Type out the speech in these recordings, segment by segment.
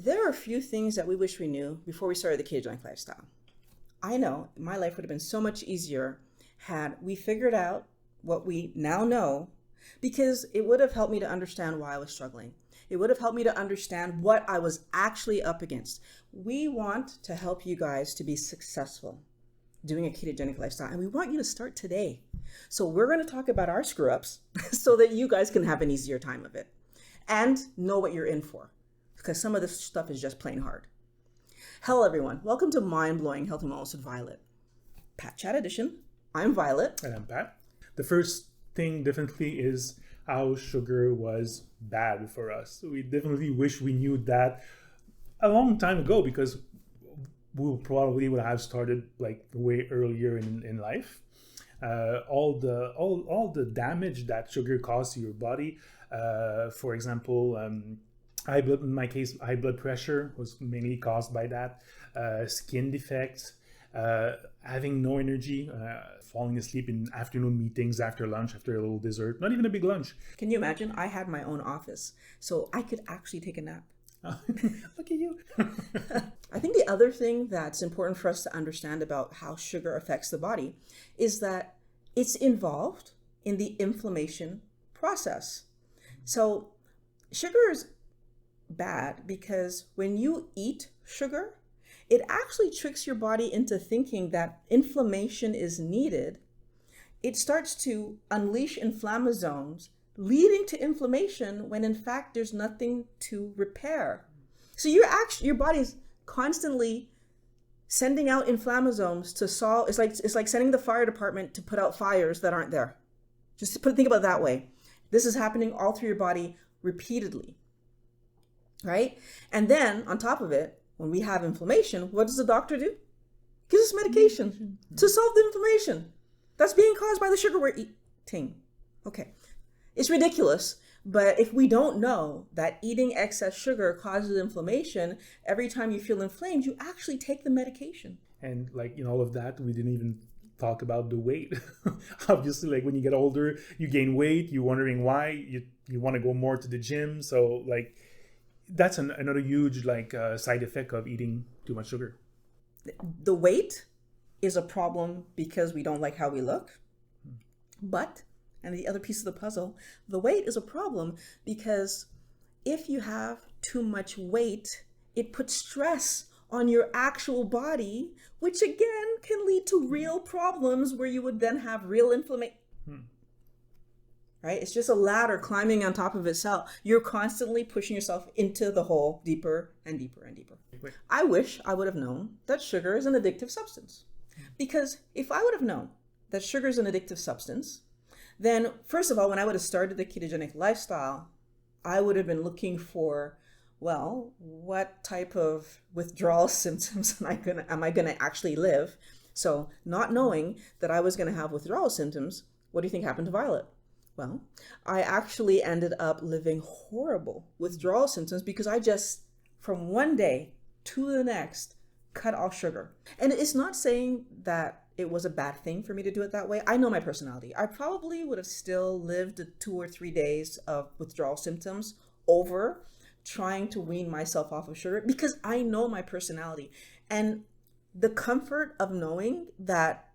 There are a few things that we wish we knew before we started the ketogenic lifestyle. I know my life would have been so much easier had we figured out what we now know, because it would have helped me to understand why I was struggling. It would have helped me to understand what I was actually up against. We want to help you guys to be successful doing a ketogenic lifestyle, and we want you to start today. So we're going to talk about our screw ups so that you guys can have an easier time of it and know what you're in for, because some of this stuff is just plain hard. Hello everyone, welcome to Mind Blowing Health and Wellness with Violet. Pat Chat Edition. I'm Violet. And I'm Pat. The first thing definitely is how sugar was bad for us. We definitely wish we knew that a long time ago, because we probably would have started like way earlier in life. All the damage that sugar causes to your body. For example, in my case, high blood pressure was mainly caused by that. Skin defects, having no energy, falling asleep in afternoon meetings after lunch, after a little dessert, not even a big lunch. Can you imagine? I had my own office, so I could actually take a nap. Look at you. I think the other thing that's important for us to understand about how sugar affects the body is that it's involved in the inflammation process. So sugar is bad because when you eat sugar, it actually tricks your body into thinking that inflammation is needed. It starts to unleash inflammasomes, leading to inflammation when in fact there's nothing to repair. So your body's constantly sending out inflammasomes to solve. It's like sending the fire department to put out fires that aren't there. Think about it that way. This is happening all through your body repeatedly, right? And then on top of it, when we have inflammation, what does the doctor do? Gives us medication to solve the inflammation that's being caused by the sugar we're eating. Okay. It's ridiculous, but if we don't know that eating excess sugar causes inflammation, every time you feel inflamed, you actually take the medication. And like in all of that, we didn't even talk about the weight. Obviously, like when you get older, you gain weight, you're wondering why, you want to go more to the gym. So like that's another huge side effect of eating too much sugar. The weight is a problem because we don't like how we look. But, and the other piece of the puzzle, the weight is a problem because if you have too much weight, it puts stress on your actual body, which again can lead to real problems where you would then have real inflammation. Right? It's just a ladder climbing on top of itself. You're constantly pushing yourself into the hole deeper and deeper and deeper. Wait. I wish I would have known that sugar is an addictive substance. Because if I would have known that sugar is an addictive substance, then first of all, when I would have started the ketogenic lifestyle, I would have been looking for, well, what type of withdrawal symptoms am I gonna actually live? So not knowing that I was gonna have withdrawal symptoms, what do you think happened to Violet? Well, I actually ended up living horrible withdrawal symptoms because I just, from one day to the next, cut off sugar. And it's not saying that it was a bad thing for me to do it that way. I know my personality. I probably would have still lived 2 or 3 days of withdrawal symptoms over trying to wean myself off of sugar because I know my personality. And the comfort of knowing that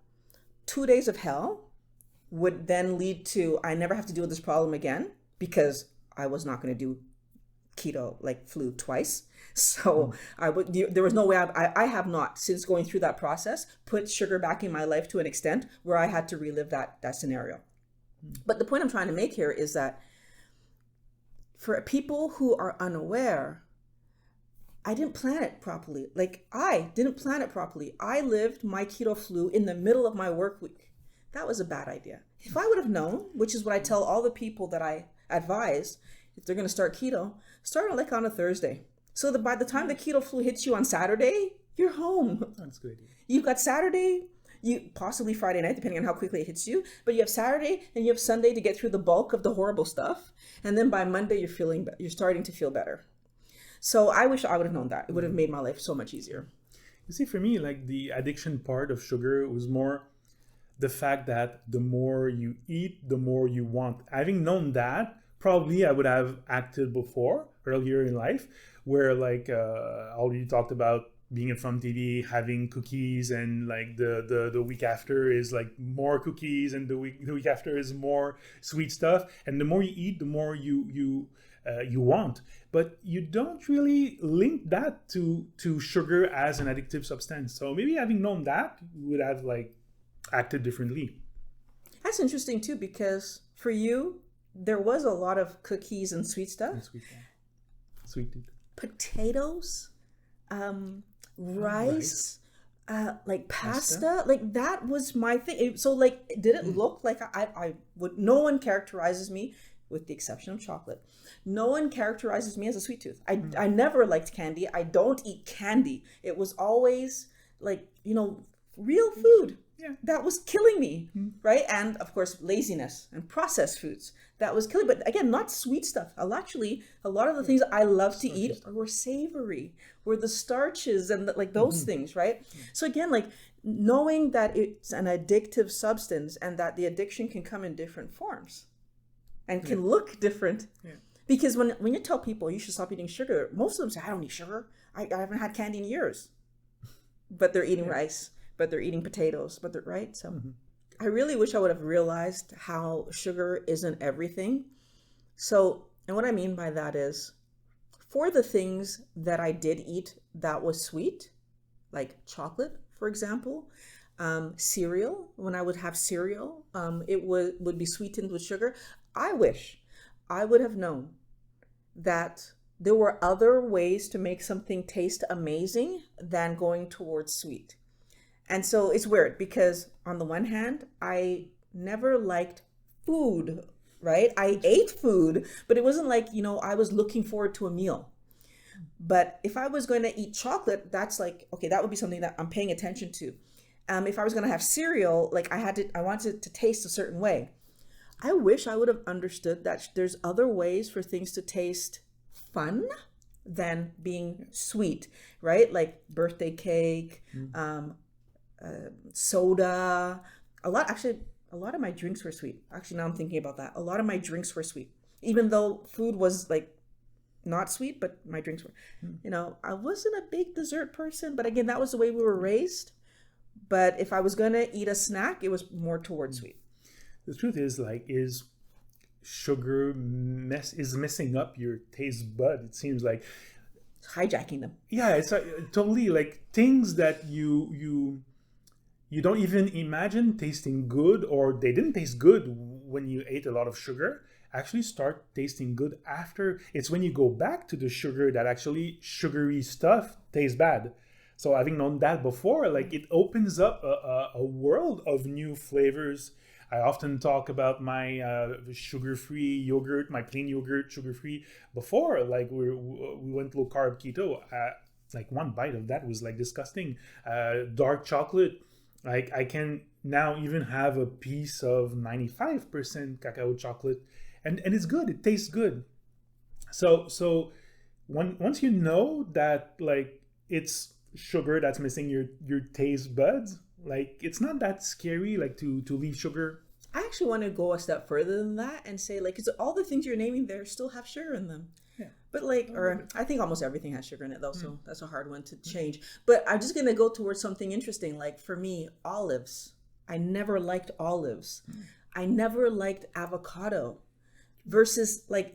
2 days of hell would then lead to I never have to deal with this problem again because I was not going to do keto like flu twice. So there was no way I have not, since going through that process, put sugar back in my life to an extent where I had to relive that scenario. But the point I'm trying to make here is that for people who are unaware, I didn't plan it properly. I didn't plan it properly. I lived my keto flu in the middle of my work week. That was a bad idea. If I would have known, which is what I tell all the people that I advise, if they're going to start keto, start it on a Thursday. So that by the time the keto flu hits you on Saturday, you're home. That's good. You've got Saturday, you possibly Friday night, depending on how quickly it hits you, but you have Saturday and you have Sunday to get through the bulk of the horrible stuff. And then by Monday, you're starting to feel better. So I wish I would have known that. It would have made my life so much easier. You see, for me, the addiction part of sugar was more the fact that the more you eat, the more you want. Having known that, probably I would have acted earlier in life. where like already talked about being in front of TV, having cookies, and like the week after is like more cookies, and the week after is more sweet stuff. And the more you eat, the more you want. But you don't really link that to sugar as an addictive substance. So maybe having known that, we would have like acted differently. That's interesting too, because for you, there was a lot of cookies and sweet stuff. And sweet tooth. Potatoes, rice, like pasta, like that was my thing. So like, did it look like I would? No one characterizes me, with the exception of chocolate. No one characterizes me as a sweet tooth. I never liked candy. I don't eat candy. It was always like, real food. Yeah. That was killing me, right? And of course, laziness and processed foods. That was killing. But again, not sweet stuff. Actually, a lot of the things I love to eat were savory, were the starches and like those things, right? So again, like knowing that it's an addictive substance and that the addiction can come in different forms and can look different. Yeah. Because when you tell people you should stop eating sugar, most of them say, I don't eat sugar. I haven't had candy in years. But they're eating rice. But they're eating potatoes, right? So I really wish I would have realized how sugar isn't everything. So, and what I mean by that is, for the things that I did eat that was sweet, like chocolate, for example, cereal, when I would have cereal, it would be sweetened with sugar. I wish I would have known that there were other ways to make something taste amazing than going towards sweet. And so it's weird because on the one hand, I never liked food, right? I ate food, but it wasn't like, I was looking forward to a meal. But if I was going to eat chocolate, that's like, okay, that would be something that I'm paying attention to. If I was going to have cereal, like I wanted it to taste a certain way. I wish I would have understood that there's other ways for things to taste fun than being sweet, right? Like birthday cake, soda, a lot of my drinks were sweet. Actually, now I'm thinking about that. A lot of my drinks were sweet, even though food was like not sweet, but my drinks were, I wasn't a big dessert person, but again, that was the way we were raised. But if I was going to eat a snack, it was more towards sweet. The truth is sugar is messing up your taste bud. It seems like hijacking them. Yeah, it's totally like things that you don't even imagine tasting good, or they didn't taste good when you ate a lot of sugar, actually start tasting good after. It's when you go back to the sugar that actually sugary stuff tastes bad. So having known that before, like it opens up a world of new flavors. I often talk about my sugar-free yogurt, my plain yogurt, sugar-free. Before, like we went low carb keto, like one bite of that was like disgusting. Dark chocolate. Like I can now even have a piece of 95% cacao chocolate, and it's good. It tastes good. So once you know that like it's sugar that's missing your taste buds, like it's not that scary like to leave sugar. I actually want to go a step further than that and say like, because all the things you're naming there still have sugar in them. Yeah. But like, or I think almost everything has sugar in it though, so that's a hard one to change. But I'm just going to go towards something interesting. Like for me, olives. I never liked olives. I never liked avocado. Versus like,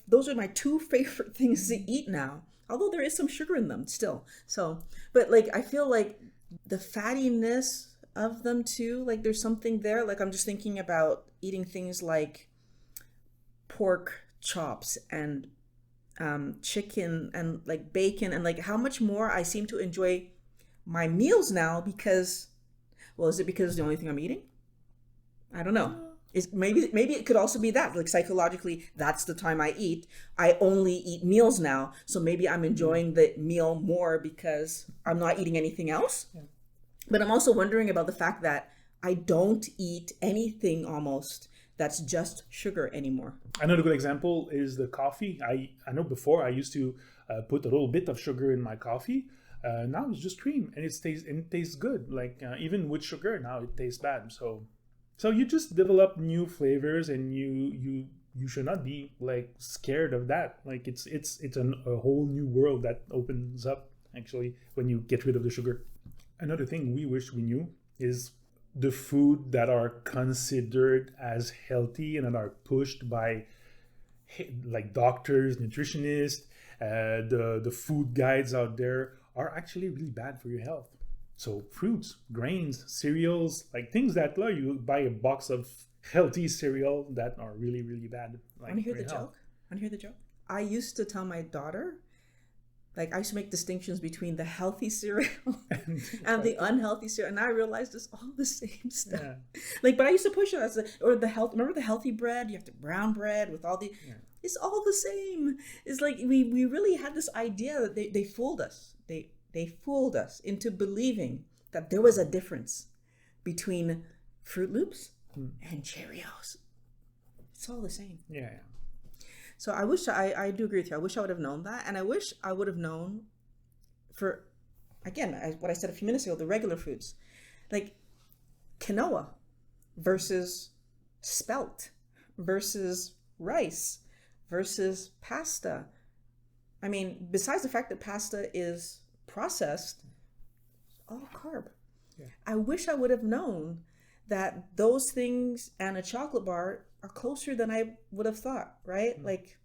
those are my two favorite things to eat now. Although there is some sugar in them still. So, but like, I feel like the fattiness of them too, like there's something there. Like I'm just thinking about eating things like pork chops and chicken and like bacon, and like how much more I seem to enjoy my meals now because, well, is it because it's the only thing I'm eating? I don't know. Maybe it could also be that like psychologically that's the time I eat. I only eat meals now, so maybe I'm enjoying the meal more because I'm not eating anything else. Yeah. But I'm also wondering about the fact that I don't eat anything almost that's just sugar anymore. Another good example is the coffee. I know before I used to put a little bit of sugar in my coffee. Now it's just cream, and it tastes good. Like even with sugar, now it tastes bad. So you just develop new flavors, and you you should not be like scared of that. Like it's a whole new world that opens up actually when you get rid of the sugar. Another thing we wish we knew is the food that are considered as healthy and that are pushed by like doctors, nutritionists, the food guides out there are actually really bad for your health. So fruits, grains, cereals, like things that you buy a box of healthy cereal that are really, really bad. Like, Want to hear the joke? Want to hear the joke? I used to tell my daughter, like I used to make distinctions between the healthy cereal and the unhealthy cereal, and I realized it's all the same stuff. Yeah. Like, but I used to push it as the health. Remember the healthy bread? You have to brown bread with all the. Yeah. It's all the same. It's like we really had this idea that they fooled us. They fooled us into believing that there was a difference between Fruit Loops and Cheerios. It's all the same. Yeah. So I wish I do agree with you. I wish I would have known that, and I wish I would have known for, again, what I said a few minutes ago, the regular foods, like quinoa versus spelt versus rice versus pasta. I mean, besides the fact that pasta is processed, all carb. Yeah. I wish I would have known that those things and a chocolate bar are closer than I would have thought, right? Mm-hmm. Like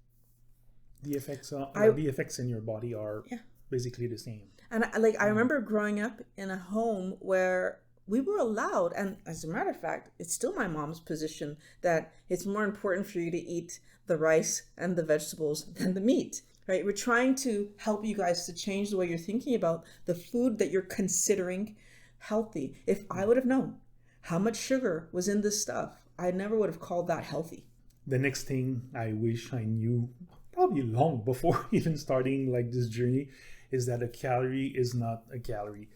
the effects in your body are basically the same. And I remember growing up in a home where we were allowed, and as a matter of fact, it's still my mom's position that it's more important for you to eat the rice and the vegetables than the meat, right? We're trying to help you guys to change the way you're thinking about the food that you're considering healthy. If I would have known how much sugar was in this stuff, I never would have called that healthy. The next thing I wish I knew, probably long before even starting like this journey, is that a calorie is not a calorie.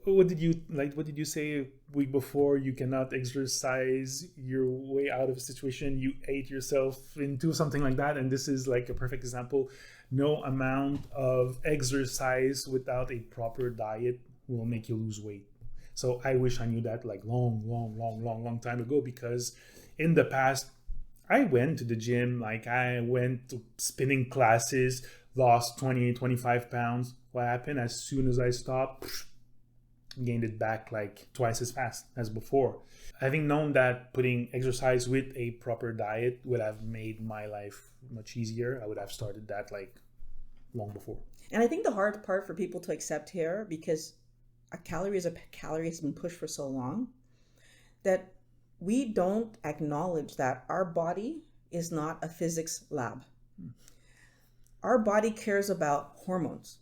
What did you say a week before? You cannot exercise your way out of a situation. You ate yourself into something like that. And this is like a perfect example. No amount of exercise without a proper diet will make you lose weight. So I wish I knew that like long time ago, because in the past, I went to the gym, like I went to spinning classes, lost 20, 25 pounds. What happened? As soon as I stopped, gained it back like twice as fast as before. Having known that putting exercise with a proper diet would have made my life much easier, I would have started that like long before. And I think the hard part for people to accept here, because a calorie is a calorie, has been pushed for so long, that we don't acknowledge that our body is not a physics lab. Our body cares about hormones.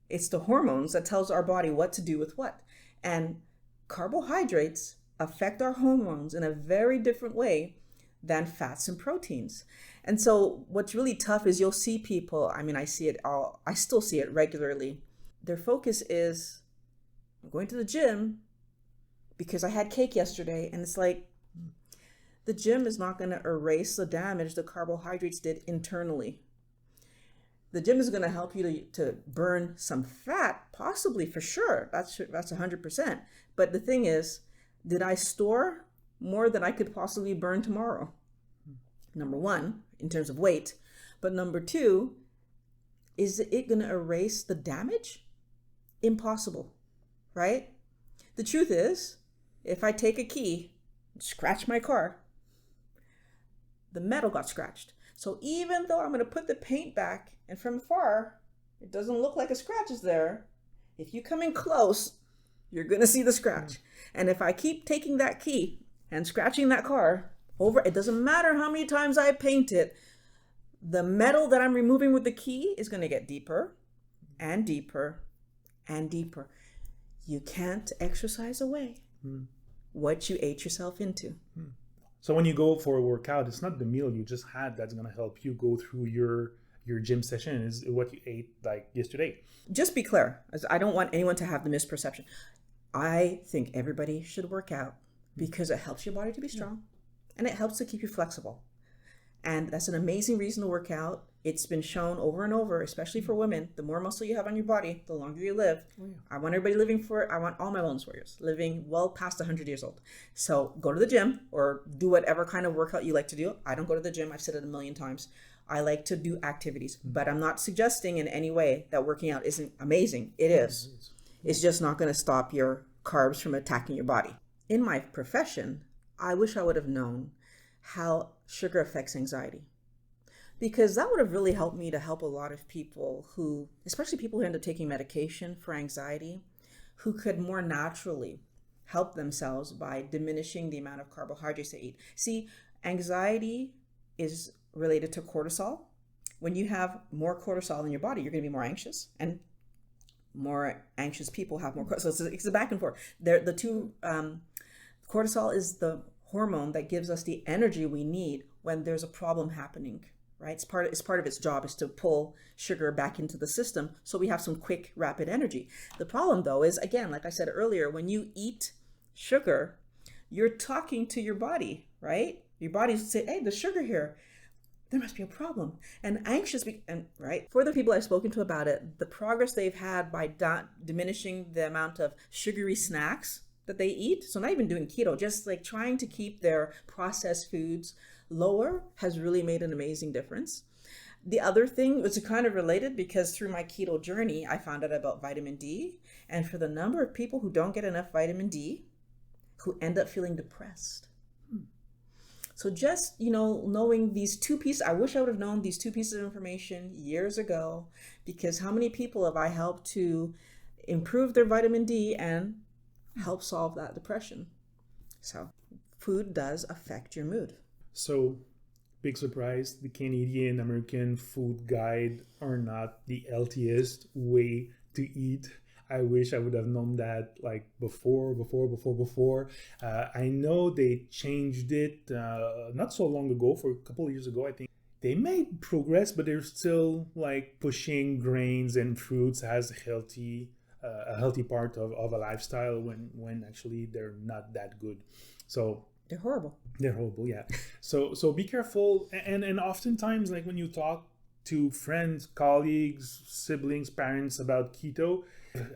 It's the hormones that tells our body what to do with what. And carbohydrates affect our hormones in a very different way than fats and proteins. And so what's really tough is you'll see people, I mean, I still see it regularly. Their focus is, I'm going to the gym because I had cake yesterday. And it's like, the gym is not going to erase the damage the carbohydrates did internally. The gym is going to help you to burn some fat, possibly, for sure. That's 100%. But the thing is, did I store more than I could possibly burn tomorrow? Number one, in terms of weight. But number two, is it going to erase the damage? Impossible, right? The truth is, if I take a key and scratch my car, the metal got scratched. So even though I'm going to put the paint back, and from far, it doesn't look like a scratch is there, if you come in close, you're going to see the scratch. And if I keep taking that key and scratching that car over, it doesn't matter how many times I paint it, the metal that I'm removing with the key is going to get deeper and deeper and deeper. You can't exercise away what you ate yourself into. So when you go for a workout, it's not the meal you just had that's going to help you go through your gym session. Is what you ate like yesterday. Just be clear, as I don't want anyone to have the misperception. I think everybody should work out because it helps your body to be strong and it helps to keep you flexible. And that's an amazing reason to work out. It's been shown over and over, especially for women, the more muscle you have on your body, the longer you live. Oh, yeah. I want I want all my wellness warriors living well past 100 years old. So go to the gym or do whatever kind of workout you like to do. I don't go to the gym. I've said it a million times. I like to do activities, but I'm not suggesting in any way that working out isn't amazing. It is. It's just not going to stop your carbs from attacking your body. In my profession, I wish I would have known how sugar affects anxiety, because that would have really helped me to help a lot of people who, especially people who end up taking medication for anxiety, who could more naturally help themselves by diminishing the amount of carbohydrates they eat. See, anxiety is related to cortisol. When you have more cortisol in your body, you're going to be more anxious, and more anxious people have more cortisol. So it's a back and forth. The two, cortisol is the hormone that gives us the energy we need when there's a problem happening, right? It's part of its job is to pull sugar back into the system so we have some quick, rapid energy. The problem, though, is, again, like I said earlier, when you eat sugar, you're talking to your body, right? Your body's saying, hey, there's sugar here. There must be a problem. And anxious, right? For the people I've spoken to about it, the progress they've had by diminishing the amount of sugary snacks that they eat, so not even doing keto, just like trying to keep their processed foods lower, has really made an amazing difference. The other thing was kind of related, because through my keto journey, I found out about vitamin D. And for the number of people who don't get enough vitamin D, who end up feeling depressed. So just, knowing these two pieces, I wish I would have known these two pieces of information years ago, because how many people have I helped to improve their vitamin D and help solve that depression? So food does affect your mood. So, big surprise, the Canadian American food guide are not the healthiest way to eat. I wish I would have known that like before. I know they changed it not so long ago, for a couple of years ago, I think. They made progress, but they're still like pushing grains and fruits as a healthy part of a lifestyle when actually they're not that good. So they're horrible. They're horrible, yeah. So be careful. And oftentimes, like when you talk to friends, colleagues, siblings, parents about keto,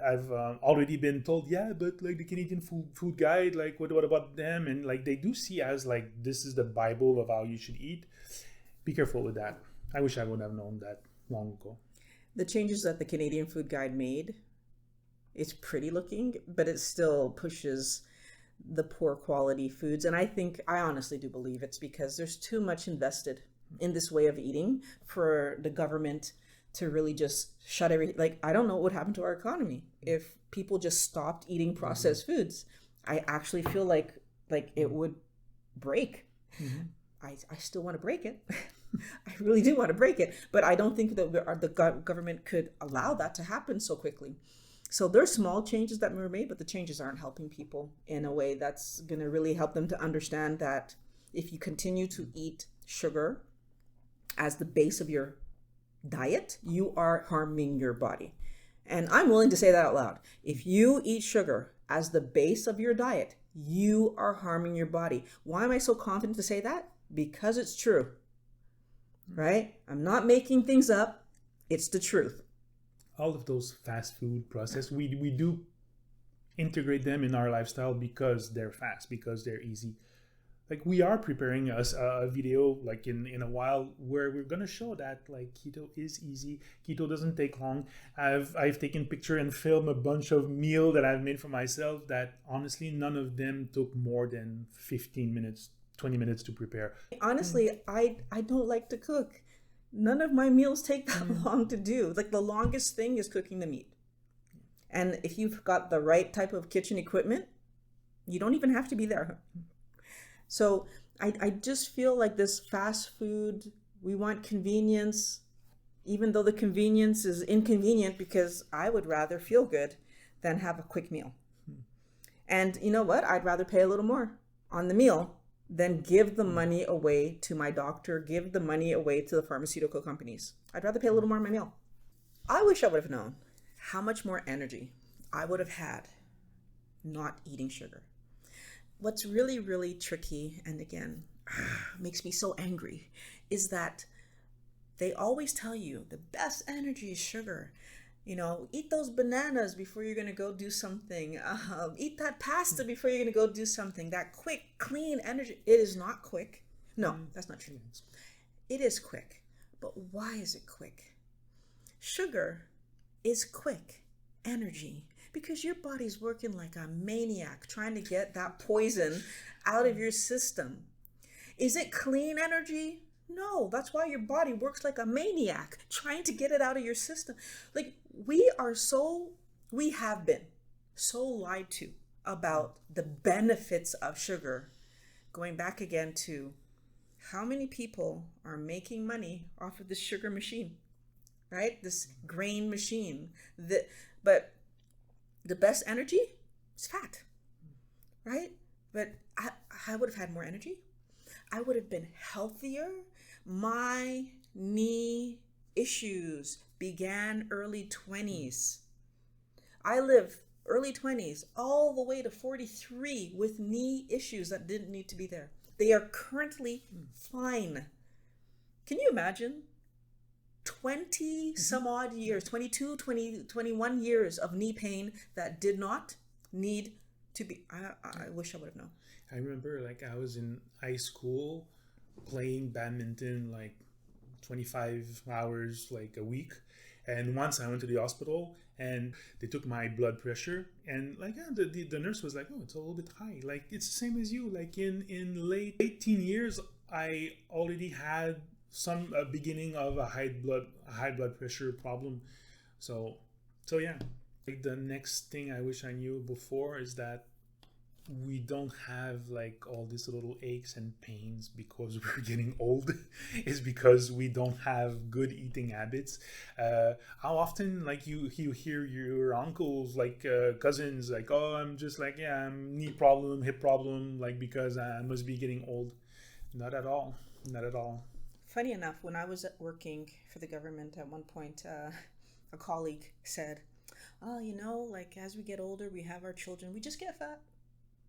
I've already been told, yeah, but like the Canadian food guide, like what about them? And like they do see as like this is the Bible of how you should eat. Be careful with that. I wish I would have known that long ago. The changes that the Canadian food guide made, it's pretty looking, but it still pushes the poor quality foods. And I honestly do believe it's because there's too much invested in this way of eating for the government to really just shut everything. Like, I don't know what would happen to our economy if people just stopped eating processed foods. I actually feel like it would break. Mm-hmm. I still want to break it. I really do want to break it, but I don't think that the government could allow that to happen so quickly. So there's small changes that were made, but the changes aren't helping people in a way that's going to really help them to understand that if you continue to eat sugar as the base of your diet, you are harming your body. And I'm willing to say that out loud. If you eat sugar as the base of your diet, you are harming your body. Why am I so confident to say that? Because it's true, right? I'm not making things up. It's the truth. All of those fast food processed, we do integrate them in our lifestyle because they're fast, because they're easy. Like we are preparing a video like in a while where we're gonna show that like keto is easy. Keto doesn't take long. I've taken picture and film a bunch of meal that I've made for myself that honestly none of them took more than 15 minutes, 20 minutes to prepare. Honestly, I don't like to cook. None of my meals take that long to do. Like the longest thing is cooking the meat. And if you've got the right type of kitchen equipment, you don't even have to be there. So I just feel like this fast food, we want convenience, even though the convenience is inconvenient, because I would rather feel good than have a quick meal. And you know what? I'd rather pay a little more on the meal than give the money away to my doctor, give the money away to the pharmaceutical companies. I'd rather pay a little more on my meal. I wish I would have known how much more energy I would have had not eating sugar. What's really, really tricky, and again, makes me so angry, is that they always tell you the best energy is sugar. You know, eat those bananas before you're going to go do something. Eat that pasta before you're going to go do something. That quick, clean energy. It is not quick. No, that's not true. It is quick. But why is it quick? Sugar is quick energy because your body's working like a maniac trying to get that poison out of your system. Is it clean energy? No, that's why your body works like a maniac trying to get it out of your system. Like we have been so lied to about the benefits of sugar. Going back again to how many people are making money off of this sugar machine, right? This grain machine. But the best energy is fat, right? But I would have had more energy. I would have been healthier. My knee issues began early 20s. I lived early 20s all the way to 43 with knee issues that didn't need to be there. They are currently fine. Can you imagine 20 some odd years, 22, 20, 21 years of knee pain that did not need to be? I wish I would have known. I remember like I was in high school playing badminton like 25 hours like a week, and once I went to the hospital and they took my blood pressure, and like the nurse was like, oh, it's a little bit high, like it's the same as you, like in late 18 years I already had some beginning of a high blood pressure problem. So yeah, like the next thing I wish I knew before is that we don't have like all these little aches and pains because we're getting old. Is because we don't have good eating habits. How often like you hear your uncles, like cousins, like, oh, I'm just like, yeah, I'm knee problem, hip problem, like because I must be getting old. Not at all. Funny enough, when I was working for the government at one point, a colleague said, oh, you know, like as we get older, we have our children, we just get fat.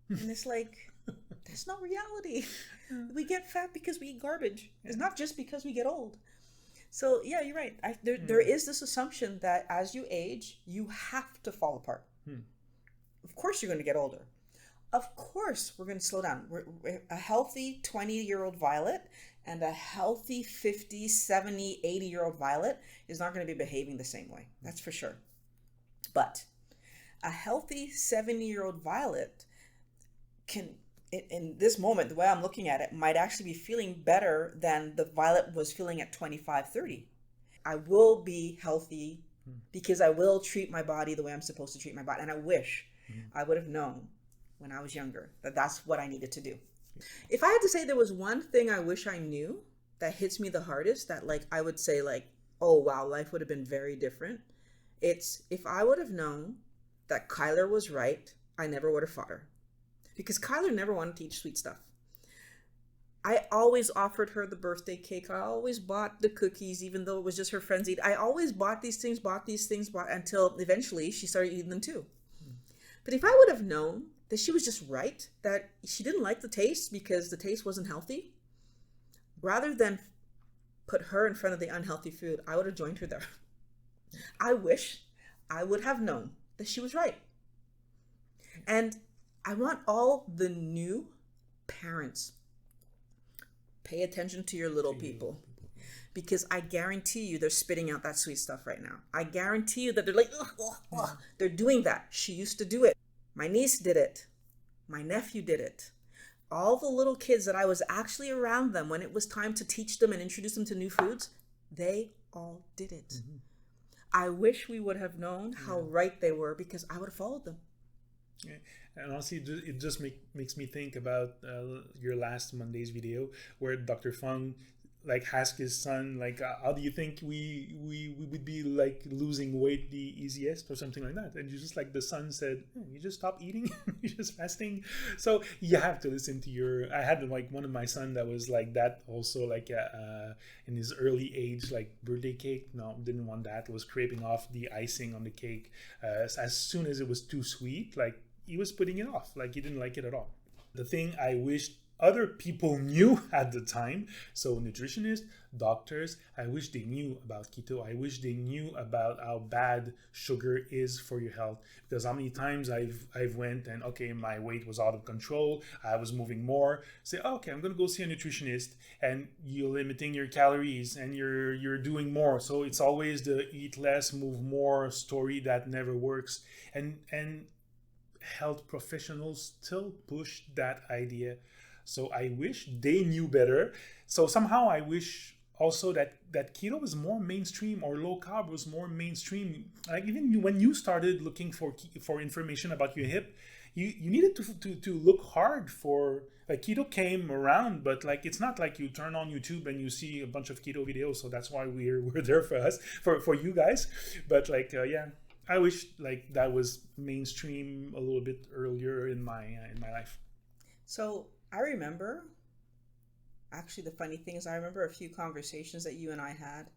And it's like, that's not reality. We get fat because we eat garbage. It's not just because we get old. So yeah, you're right. There is this assumption that as you age, you have to fall apart. Of course you're going to get older. Of course we're going to slow down. We're a healthy 20-year-old Violet and a healthy 50, 70, 80-year-old Violet is not going to be behaving the same way. That's for sure. But a healthy 70-year-old Violet can, in this moment, the way I'm looking at it, might actually be feeling better than the Violet was feeling at 25, 30. I will be healthy because I will treat my body the way I'm supposed to treat my body. And I wish I would have known when I was younger that that's what I needed to do. If I had to say there was one thing I wish I knew that hits me the hardest, that like I would say like, oh wow, life would have been very different. It's if I would have known that Kyler was right, I never would have fought her. Because Kyler never wanted to eat sweet stuff. I always offered her the birthday cake. I always bought the cookies, even though it was just her friends eat. I always bought these things, until eventually she started eating them too. But if I would have known that she was just right, that she didn't like the taste because the taste wasn't healthy, rather than put her in front of the unhealthy food, I would have joined her there. I wish I would have known that she was right. And I want all the new parents, pay attention to your little people, because I guarantee you they're spitting out that sweet stuff right now. I guarantee you that they're like, ugh, ugh, ugh. They're doing that. She used to do it. My niece did it. My nephew did it. All the little kids that I was actually around them when it was time to teach them and introduce them to new foods, they all did it. I wish we would have known how right they were, because I would have followed them. Yeah. And honestly, it just makes me think about your last Monday's video where Dr. Fung like asked his son, like, how do you think we would be like losing weight the easiest or something like that? And you just like the son said, you just stop eating, you're just fasting. So you have to listen to I had like one of my son that was like that also, like in his early age, like birthday cake. No, didn't want that. Was scraping off the icing on the cake. As soon as it was too sweet, like he was putting it off. Like he didn't like it at all. The thing I wished other people knew at the time. So nutritionists, doctors, I wish they knew about keto. I wish they knew about how bad sugar is for your health. Because how many times I've went and okay, my weight was out of control, I was moving more. Say, oh, okay, I'm gonna go see a nutritionist, and you're limiting your calories and you're doing more. So it's always the eat less, move more story that never works. And health professionals still push that idea. So I wish they knew better. So somehow I wish also that keto was more mainstream, or low carb was more mainstream. Like even when you started looking for information about your hip, you needed to look hard for, like, keto came around, but like it's not like you turn on YouTube and you see a bunch of keto videos. So that's why we're there for us, for you guys. But like yeah, I wish like that was mainstream a little bit earlier in my life. So I remember, actually, the funny thing is, I remember a few conversations that you and I had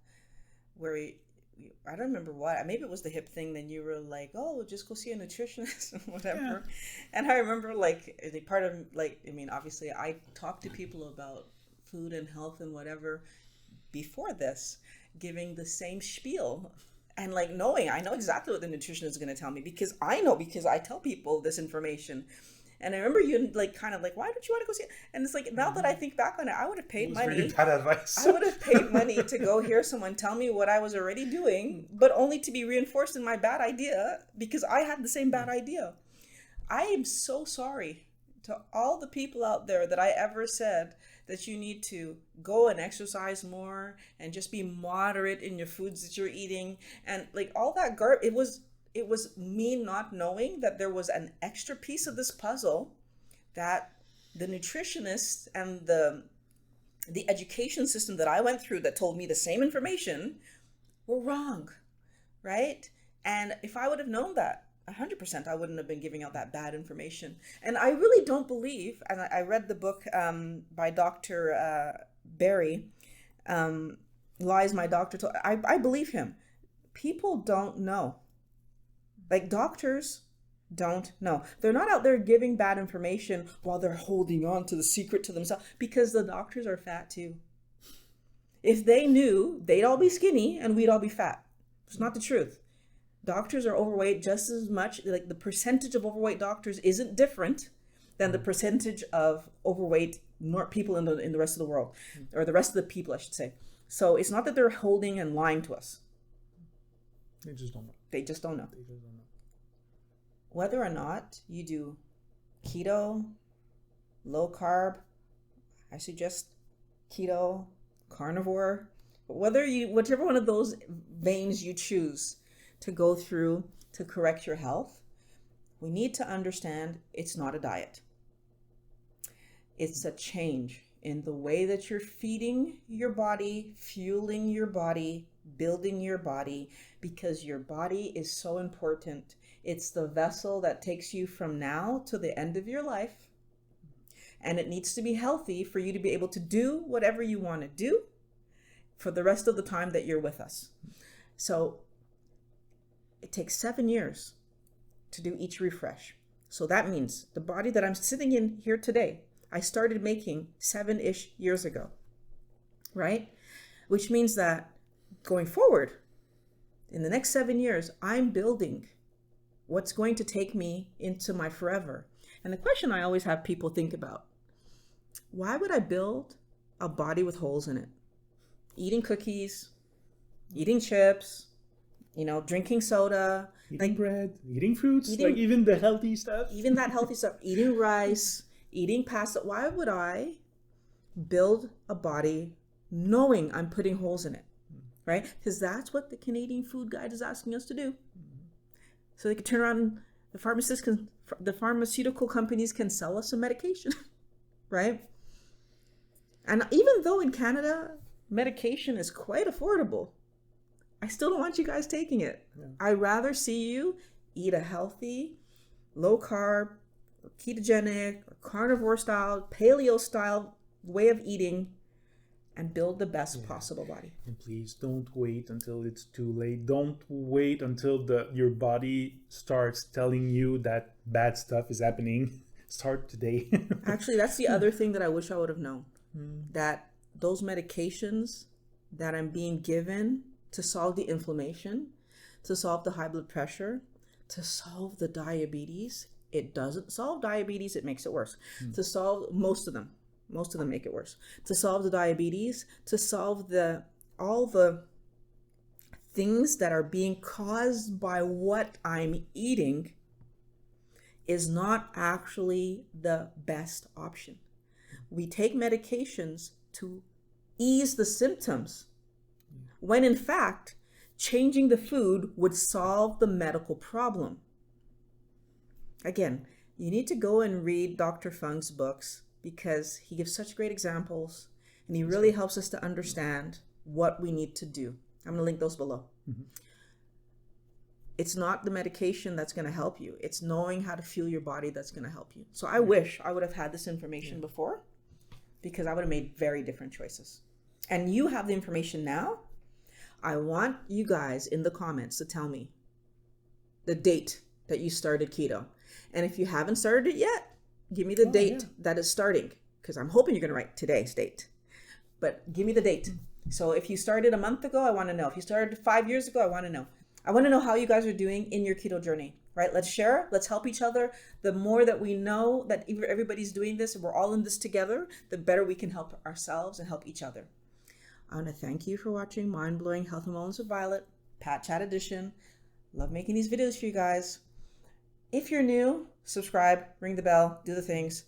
where I don't remember what, maybe it was the hip thing. Then you were like, "Oh, just go see a nutritionist," or whatever. Yeah. And I remember, like, part of, like, I mean, obviously, I talked to people about food and health and whatever before this, giving the same spiel. And like knowing, I know exactly what the nutritionist is going to tell me because I tell people this information. And I remember you like kind of like, why don't you want to go see it? And it's like, now that I think back on it, I would have paid money. Really bad advice. I would have paid money to go hear someone tell me what I was already doing, but only to be reinforced in my bad idea because I had the same bad idea. I am so sorry to all the people out there that I ever said that you need to go and exercise more and just be moderate in your foods that you're eating and like all that it was me not knowing that there was an extra piece of this puzzle that the nutritionists and the education system that I went through that told me the same information were wrong, right? And if I would have known that 100%, I wouldn't have been giving out that bad information. And I really don't believe, and I read the book by Dr. Barry, Lies My Doctor Told. I believe him. People don't know. Like doctors don't know. They're not out there giving bad information while they're holding on to the secret to themselves because the doctors are fat too. If they knew, they'd all be skinny and we'd all be fat. It's not the truth. Doctors are overweight just as much, like the percentage of overweight doctors isn't different than the percentage of overweight people in the rest of the world, or the rest of the people, I should say. So it's not that they're holding and lying to us. They just don't know. They just don't know. Whether or not you do keto, low carb, I suggest keto, carnivore, whichever one of those veins you choose to go through to correct your health, we need to understand it's not a diet. It's a change in the way that you're feeding your body, fueling your body, building your body, because your body is so important. It's the vessel that takes you from now to the end of your life, and it needs to be healthy for you to be able to do whatever you want to do for the rest of the time that you're with us. So it takes 7 years to do each refresh. So that means the body that I'm sitting in here today, I started making 7-ish years ago, right? Which means that going forward, in the next 7 years, I'm building what's going to take me into my forever. And the question I always have people think about, why would I build a body with holes in it? Eating cookies, eating chips, drinking soda, eating bread, eating fruits, like even the healthy stuff. Even that healthy stuff, eating rice, eating pasta. Why would I build a body knowing I'm putting holes in it, right? Because that's what the Canadian Food Guide is asking us to do. So they can turn around, the pharmaceutical companies can sell us some medication, right? And even though in Canada, medication is quite affordable, I still don't want you guys taking it. Yeah. I'd rather see you eat a healthy, low carb, or ketogenic, or carnivore style, paleo style way of eating and build the best possible body. And please don't wait until it's too late. Don't wait until your body starts telling you that bad stuff is happening. Start today. Actually, that's the other thing that I wish I would have known. That those medications that I'm being given to solve the inflammation, to solve the high blood pressure, to solve the diabetes, it doesn't solve diabetes, it makes it worse. To solve most of them make it worse. To solve the diabetes, to solve all the things that are being caused by what I'm eating is not actually the best option. We take medications to ease the symptoms, when in fact, changing the food would solve the medical problem. Again, you need to go and read Dr. Fung's books because he gives such great examples and he really helps us to understand what we need to do. I'm going to link those below. It's not the medication that's going to help you. It's knowing how to fuel your body that's going to help you. So I wish I would have had this information before, because I would have made very different choices. And you have the information now. I want you guys in the comments to tell me the date that you started keto. And if you haven't started it yet, give me the date that it's starting, because I'm hoping you're going to write today's date. But give me the date. So if you started a month ago, I want to know. If you started 5 years ago, I want to know. I want to know how you guys are doing in your keto journey, right? Let's share. Let's help each other. The more that we know that everybody's doing this and we're all in this together, the better we can help ourselves and help each other. I want to thank you for watching Mind Blowing Health and Wellness with Violet, Pat Chat Edition. Love making these videos for you guys. If you're new, subscribe, ring the bell, do the things.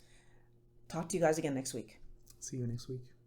Talk to you guys again next week. See you next week.